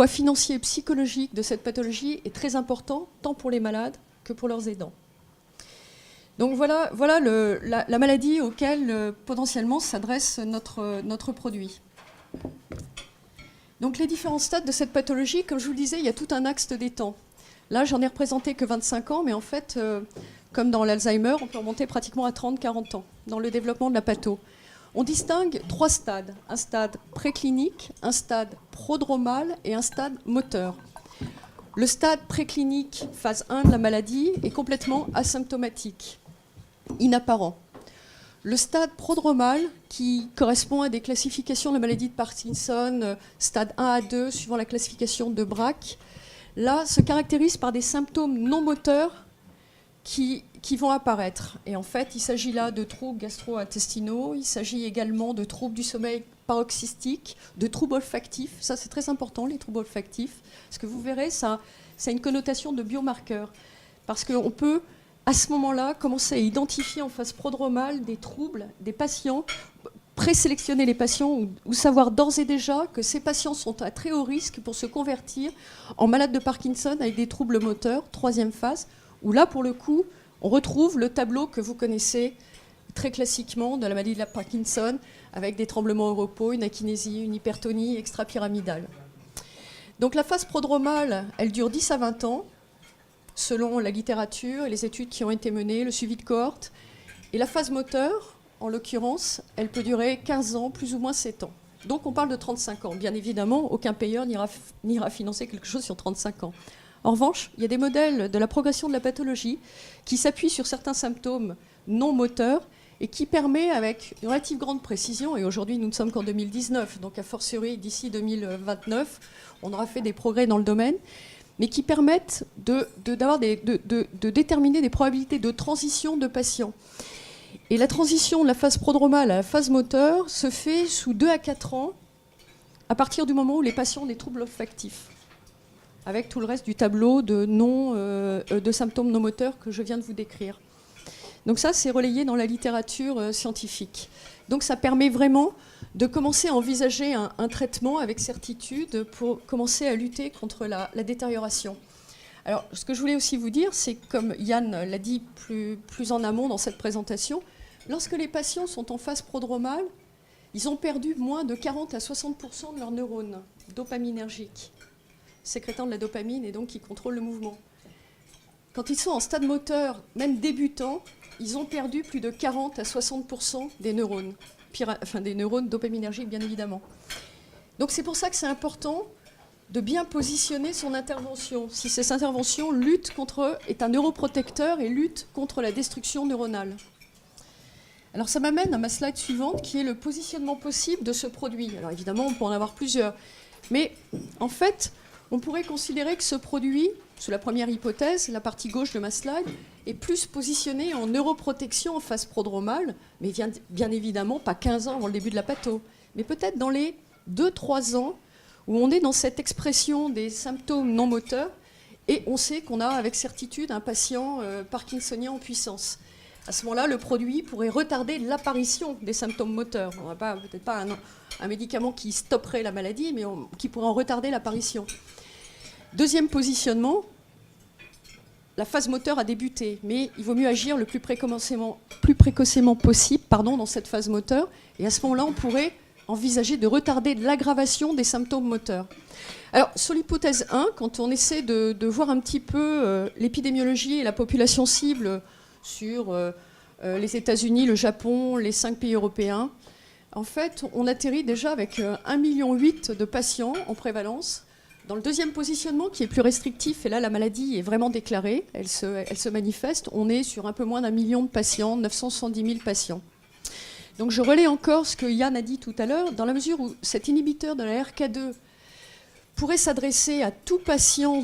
financier et psychologique de cette pathologie est très important, tant pour les malades que pour leurs aidants. Donc voilà la maladie auquel potentiellement s'adresse notre produit. Donc les différents stades de cette pathologie, comme je vous le disais, il y a tout un axe des temps. Là, j'en ai représenté que 25 ans, mais en fait, comme dans l'Alzheimer, on peut remonter pratiquement à 30-40 ans dans le développement de la patho. On distingue 3 stades. Un stade préclinique, un stade prodromal et un stade moteur. Le stade préclinique, phase 1 de la maladie, est complètement asymptomatique, inapparent. Le stade prodromal, qui correspond à des classifications de la maladie de Parkinson, stade 1 à 2, suivant la classification de Braque, là, se caractérise par des symptômes non moteurs qui vont apparaître. Et en fait, il s'agit là de troubles gastro-intestinaux, il s'agit également de troubles du sommeil paroxystique, de troubles olfactifs. Ça, c'est très important, les troubles olfactifs. Parce que vous verrez, ça a une connotation de biomarqueur. Parce qu'on peut, à ce moment-là, commencer à identifier en phase prodromale des troubles des patients, présélectionner les patients ou savoir d'ores et déjà que ces patients sont à très haut risque pour se convertir en malades de Parkinson avec des troubles moteurs, 3e phase, où là, pour le coup, on retrouve le tableau que vous connaissez très classiquement de la maladie de la Parkinson, avec des tremblements au repos, une akinésie, une hypertonie extrapyramidale. Donc la phase prodromale, elle dure 10 à 20 ans, selon la littérature et les études qui ont été menées, le suivi de cohorte. Et la phase moteur, en l'occurrence, elle peut durer 15 ans, plus ou moins 7 ans. Donc on parle de 35 ans. Bien évidemment, aucun payeur n'ira financer quelque chose sur 35 ans. En revanche, il y a des modèles de la progression de la pathologie qui s'appuient sur certains symptômes non moteurs et qui permet, avec une relative grande précision, et aujourd'hui nous ne sommes qu'en 2019, donc a fortiori d'ici 2029, on aura fait des progrès dans le domaine, mais qui permettent de déterminer des probabilités de transition de patients. Et la transition de la phase prodromale à la phase moteur se fait sous 2 à 4 ans, à partir du moment où les patients ont des troubles olfactifs, avec tout le reste du tableau de symptômes non moteurs que je viens de vous décrire. Donc ça, c'est relayé dans la littérature scientifique. Donc ça permet vraiment de commencer à envisager un traitement avec certitude pour commencer à lutter contre la détérioration. Alors, ce que je voulais aussi vous dire, c'est comme Yann l'a dit plus en amont dans cette présentation, lorsque les patients sont en phase prodromale, ils ont perdu moins de 40 à 60% de leurs neurones dopaminergiques, sécrétant de la dopamine et donc qui contrôlent le mouvement. Quand ils sont en stade moteur, même débutant, ils ont perdu plus de 40 à 60% des neurones, des neurones dopaminergiques bien évidemment. Donc c'est pour ça que c'est important de bien positionner son intervention. Si cette intervention est un neuroprotecteur et lutte contre la destruction neuronale. Alors ça m'amène à ma slide suivante qui est le positionnement possible de ce produit. Alors évidemment on peut en avoir plusieurs, mais en fait on pourrait considérer que ce produit, sous la première hypothèse, la partie gauche de ma slide, est plus positionné en neuroprotection en phase prodromale, mais bien évidemment pas 15 ans avant le début de la patho, mais peut-être dans les 2-3 ans où on est dans cette expression des symptômes non moteurs et on sait qu'on a avec certitude un patient parkinsonien en puissance. À ce moment-là, le produit pourrait retarder l'apparition des symptômes moteurs. On n'a peut-être pas un médicament qui stopperait la maladie, mais qui pourrait en retarder l'apparition. Deuxième positionnement, la phase moteur a débuté, mais il vaut mieux agir le plus précocement possible dans cette phase moteur. Et à ce moment-là, on pourrait envisager de retarder l'aggravation des symptômes moteurs. Alors, sur l'hypothèse 1, quand on essaie de voir un petit peu l'épidémiologie et la population cible sur les États-Unis, le Japon, les 5 pays européens, en fait, on atterrit déjà avec 1,8 million de patients en prévalence. Dans le deuxième positionnement, qui est plus restrictif, et là la maladie est vraiment déclarée, elle se manifeste, on est sur un peu moins d'1 million de patients, 970 000 patients. Donc je relais encore ce que Yann a dit tout à l'heure, dans la mesure où cet inhibiteur de la RK2 pourrait s'adresser à tout patient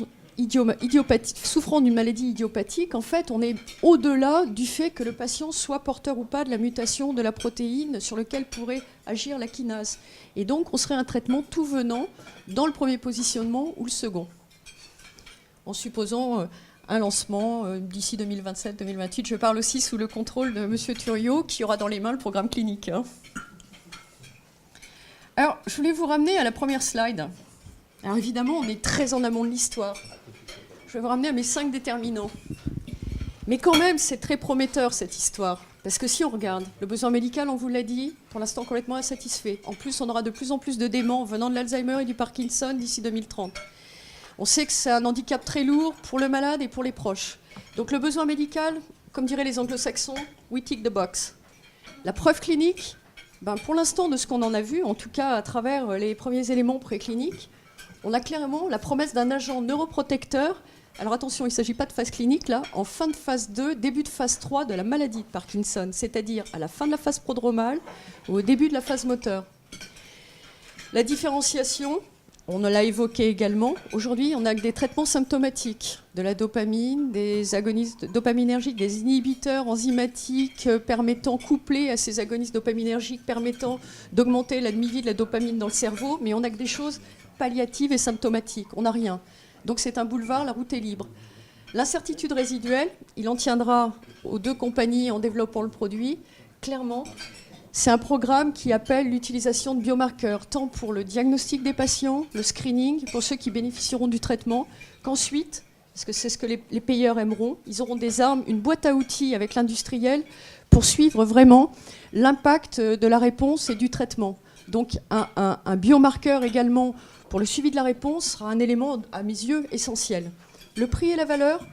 souffrant d'une maladie idiopathique, en fait, on est au-delà du fait que le patient soit porteur ou pas de la mutation de la protéine sur laquelle pourrait agir la kinase. Et donc, on serait un traitement tout venant dans le premier positionnement ou le second, en supposant un lancement d'ici 2027-2028. Je parle aussi sous le contrôle de M. Thuriot, qui aura dans les mains le programme clinique. Alors, je voulais vous ramener à la première slide. Alors évidemment, on est très en amont de l'histoire. Je vais vous ramener à mes 5 déterminants. Mais quand même, c'est très prometteur, cette histoire. Parce que si on regarde, le besoin médical, on vous l'a dit, pour l'instant complètement insatisfait. En plus, on aura de plus en plus de déments venant de l'Alzheimer et du Parkinson d'ici 2030. On sait que c'est un handicap très lourd pour le malade et pour les proches. Donc le besoin médical, comme diraient les anglo-saxons, we tick the box. La preuve clinique, pour l'instant, de ce qu'on en a vu, en tout cas à travers les premiers éléments précliniques, on a clairement la promesse d'un agent neuroprotecteur. Alors attention, il ne s'agit pas de phase clinique, là, en fin de phase 2, début de phase 3 de la maladie de Parkinson, c'est-à-dire à la fin de la phase prodromale ou au début de la phase moteur. La différenciation, on l'a évoqué également. Aujourd'hui, on a des traitements symptomatiques, de la dopamine, des agonistes dopaminergiques, des inhibiteurs enzymatiques permettant, couplés à ces agonistes dopaminergiques, permettant d'augmenter la demi-vie de la dopamine dans le cerveau, mais on n'a que des choses palliatives et symptomatiques. On n'a rien. Donc c'est un boulevard, la route est libre. L'incertitude résiduelle, il en tiendra aux 2 compagnies en développant le produit. Clairement, c'est un programme qui appelle l'utilisation de biomarqueurs, tant pour le diagnostic des patients, le screening, pour ceux qui bénéficieront du traitement, qu'ensuite parce que c'est ce que les payeurs aimeront. Ils auront des armes, une boîte à outils avec l'industriel pour suivre vraiment l'impact de la réponse et du traitement. Donc un biomarqueur également pour le suivi de la réponse sera un élément, à mes yeux, essentiel. Le prix et la valeur,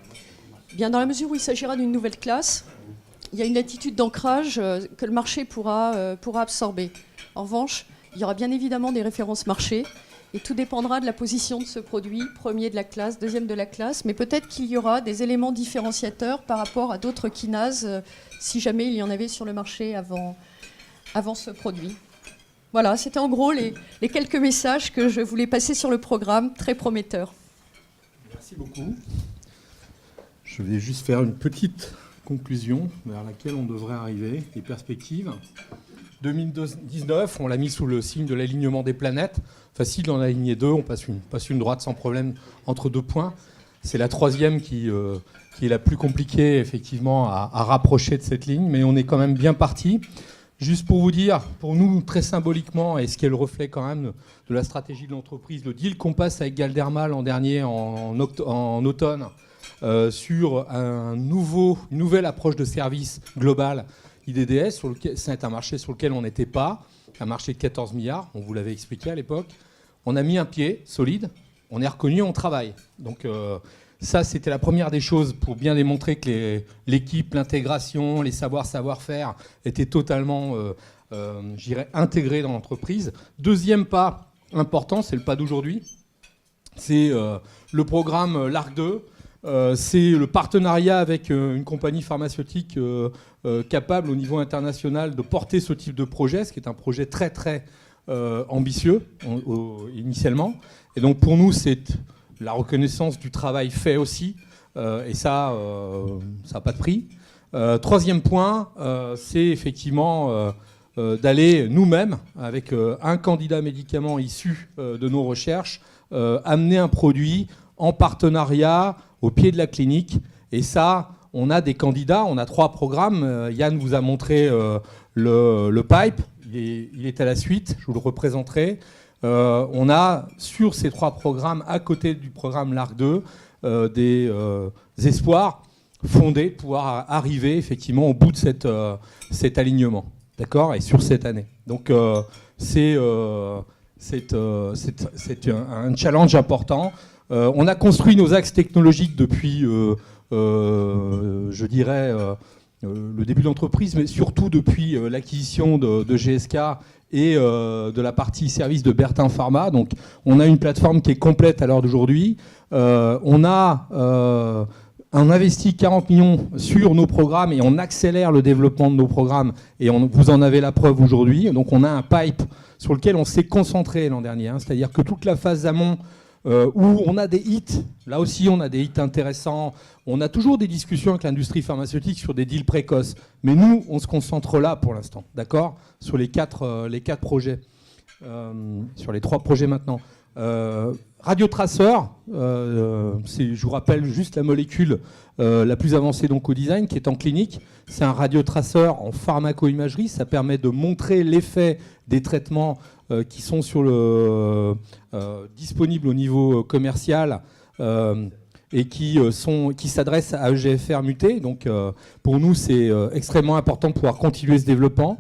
bien dans la mesure où il s'agira d'une nouvelle classe, il y a une attitude d'ancrage que le marché pourra absorber. En revanche, il y aura bien évidemment des références marché et tout dépendra de la position de ce produit, premier de la classe, deuxième de la classe, mais peut-être qu'il y aura des éléments différenciateurs par rapport à d'autres kinases, si jamais il y en avait sur le marché avant ce produit. Voilà, c'était en gros les quelques messages que je voulais passer sur le programme, très prometteur. Merci beaucoup. Je vais juste faire une petite conclusion vers laquelle on devrait arriver, les perspectives. 2019, on l'a mis sous le signe de l'alignement des planètes. Facile d'en aligner deux, on passe une droite sans problème entre 2 points. C'est la troisième qui est la plus compliquée, effectivement, à rapprocher de cette ligne, mais on est quand même bien parti. Juste pour vous dire, pour nous, très symboliquement, et ce qui est le reflet quand même de la stratégie de l'entreprise, le deal qu'on passe avec Galderma l'an dernier en automne, sur une nouvelle approche de service global IDDS, c'est un marché sur lequel on n'était pas, un marché de 14 milliards, on vous l'avait expliqué à l'époque. On a mis un pied solide, on est reconnu, on travaille. Donc ça, c'était la première des choses pour bien démontrer que l'équipe, l'intégration, les savoir-faire étaient totalement, intégrés dans l'entreprise. Deuxième pas important, c'est le pas d'aujourd'hui, c'est le programme LARC2. C'est le partenariat avec une compagnie pharmaceutique capable au niveau international de porter ce type de projet, ce qui est un projet très très ambitieux initialement. Et donc pour nous, c'est la reconnaissance du travail fait aussi, et ça n'a pas de prix. Troisième point, c'est effectivement d'aller nous-mêmes, avec un candidat médicament issu de nos recherches, amener un produit en partenariat au pied de la clinique. Et ça, on a des candidats, on a 3 programmes. Yann vous a montré le pipe, il est à la suite, je vous le représenterai. On a sur ces 3 programmes, à côté du programme LARC2, des espoirs fondés pour pouvoir arriver effectivement au bout de cet alignement. D'accord ? Et sur cette année. Donc c'est un challenge important. On a construit nos axes technologiques depuis, je dirais, le début de l'entreprise, mais surtout depuis l'acquisition de GSK et de la partie service de Bertin Pharma. Donc, on a une plateforme qui est complète à l'heure d'aujourd'hui. On investit 40 millions sur nos programmes et on accélère le développement de nos programmes. Et vous en avez la preuve aujourd'hui. Donc, on a un pipe sur lequel on s'est concentré l'an dernier. C'est-à-dire que toute la phase amont, où on a des hits, là aussi on a des hits intéressants, on a toujours des discussions avec l'industrie pharmaceutique sur des deals précoces, mais nous on se concentre là pour l'instant, d'accord, sur les 4 projets, sur les 3 projets maintenant. Radiotraceur, je vous rappelle juste la molécule la plus avancée donc au design qui est en clinique, c'est un radiotraceur en pharmaco-imagerie, ça permet de montrer l'effet des traitements qui sont disponibles au niveau commercial et qui s'adressent à EGFR muté. Donc pour nous, c'est extrêmement important de pouvoir continuer ce développement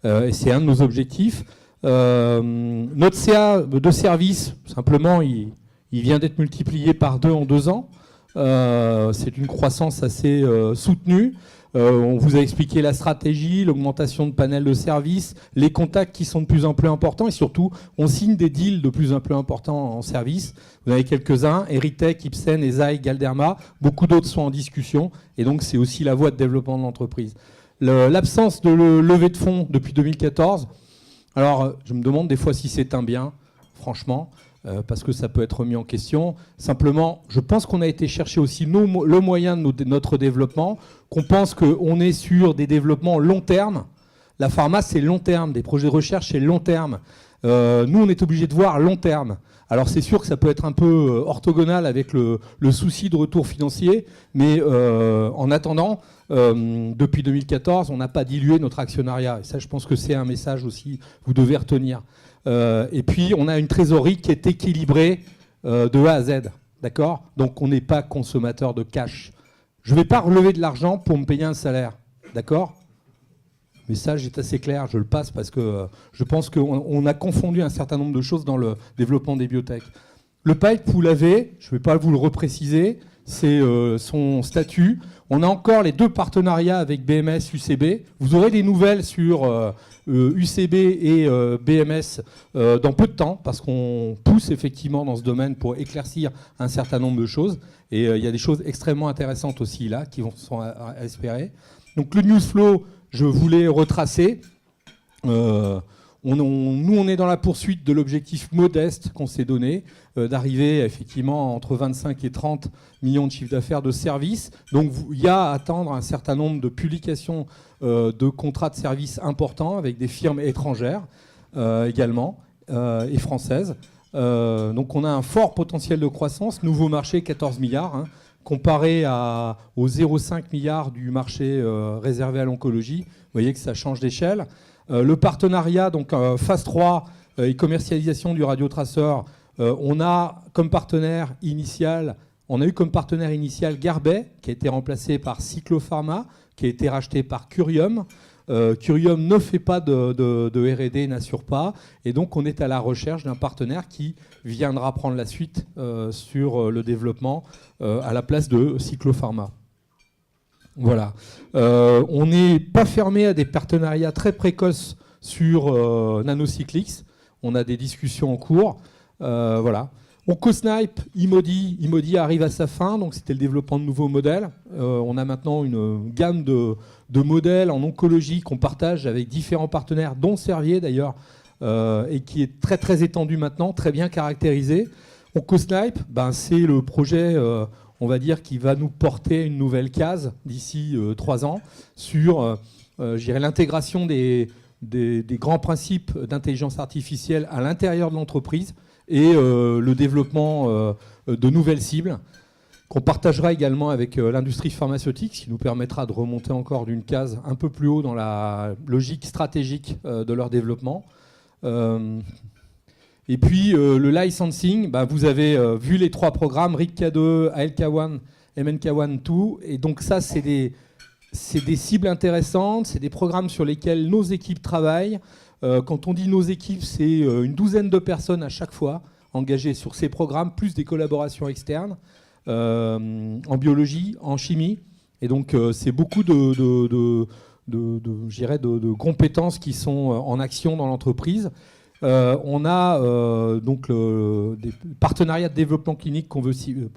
et c'est un de nos objectifs. Notre CA de service, simplement, il vient d'être multiplié par 2 en 2 ans. C'est une croissance assez soutenue. On vous a expliqué la stratégie, l'augmentation de panel de services, les contacts qui sont de plus en plus importants et surtout, on signe des deals de plus en plus importants en service. Vous en avez quelques-uns, Eritech, Ipsen, Eisai, Galderma. Beaucoup d'autres sont en discussion et donc c'est aussi la voie de développement de l'entreprise. L'absence de levée de fonds depuis 2014, alors je me demande des fois si c'est un bien, franchement. Parce que ça peut être remis en question. Simplement, je pense qu'on a été chercher aussi le moyen de notre développement, qu'on pense qu'on est sur des développements long terme. La pharma, c'est long terme. Des projets de recherche, c'est long terme. Nous, on est obligé de voir long terme. Alors, c'est sûr que ça peut être un peu orthogonal avec le souci de retour financier, mais en attendant, depuis 2014, on n'a pas dilué notre actionnariat. Et ça, je pense que c'est un message aussi que vous devez retenir. Et puis, on a une trésorerie qui est équilibrée de A à Z. d'accord ? Donc on n'est pas consommateur de cash. Je ne vais pas relever de l'argent pour me payer un salaire, d'accord ? Le message est assez clair, je le passe parce que je pense qu'on a confondu un certain nombre de choses dans le développement des biotech. Le pipe, vous l'avez, je ne vais pas vous le repréciser, c'est son statut. On a encore les 2 partenariats avec BMS, UCB. Vous aurez des nouvelles sur UCB et BMS dans peu de temps, parce qu'on pousse effectivement dans ce domaine pour éclaircir un certain nombre de choses. Et il y a des choses extrêmement intéressantes aussi là, qui sont à espérer. Donc le news flow, je voulais retracer. Nous, on est dans la poursuite de l'objectif modeste qu'on s'est donné, d'arriver effectivement entre 25 et 30 millions de chiffres d'affaires de services. Donc il y a à attendre un certain nombre de publications de contrats de services importants avec des firmes étrangères également et françaises. Donc on a un fort potentiel de croissance. Nouveau marché, 14 milliards. Hein, comparé aux 0,5 milliards du marché réservé à l'oncologie. Vous voyez que ça change d'échelle. Le partenariat, donc phase 3 et commercialisation du radiotraceur, on a comme partenaire initial, Garbet, qui a été remplacé par Cyclopharma, qui a été racheté par Curium. Curium ne fait pas de R&D, n'assure pas, et donc on est à la recherche d'un partenaire qui viendra prendre la suite sur le développement à la place de Cyclopharma. Voilà. On n'est pas fermé à des partenariats très précoces sur Nanocyclix. On a des discussions en cours. Voilà. OncoSnipe, Imodi arrive à sa fin, donc c'était le développement de nouveaux modèles. On a maintenant une gamme de modèles en oncologie qu'on partage avec différents partenaires, dont Servier d'ailleurs, et qui est très très étendu maintenant, très bien caractérisé. OncoSnipe, c'est le projet, on va dire, qui va nous porter une nouvelle case d'ici 3 ans sur l'intégration des grands principes d'intelligence artificielle à l'intérieur de l'entreprise et le développement de nouvelles cibles qu'on partagera également avec l'industrie pharmaceutique, ce qui nous permettra de remonter encore d'une case un peu plus haut dans la logique stratégique de leur développement. Et puis le licensing, vous avez vu les 3 programmes, RIPK2, ALK1, MNK1-2, et donc ça c'est des cibles intéressantes, c'est des programmes sur lesquels nos équipes travaillent. Quand on dit nos équipes, c'est une douzaine de personnes à chaque fois engagées sur ces programmes, plus des collaborations externes en biologie, en chimie. Et donc c'est beaucoup de compétences qui sont en action dans l'entreprise. On a donc des partenariats de développement clinique qu'on veut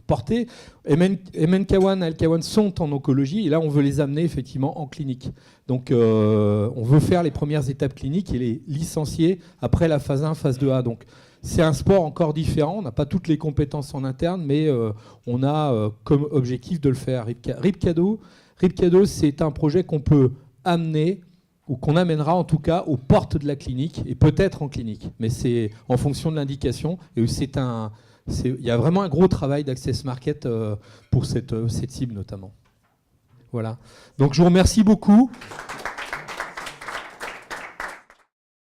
porter. MNK1 et ALK1 sont en oncologie et là on veut les amener effectivement en clinique. Donc on veut faire les premières étapes cliniques et les licencier après la phase 1, phase 2A. Donc c'est un sport encore différent, on n'a pas toutes les compétences en interne, mais on a comme objectif de le faire. RIPK2, c'est un projet qu'on peut amener ou qu'on amènera en tout cas aux portes de la clinique et peut-être en clinique. Mais c'est en fonction de l'indication. Et il y a vraiment un gros travail d'access market pour cette cible notamment. Voilà. Donc je vous remercie beaucoup.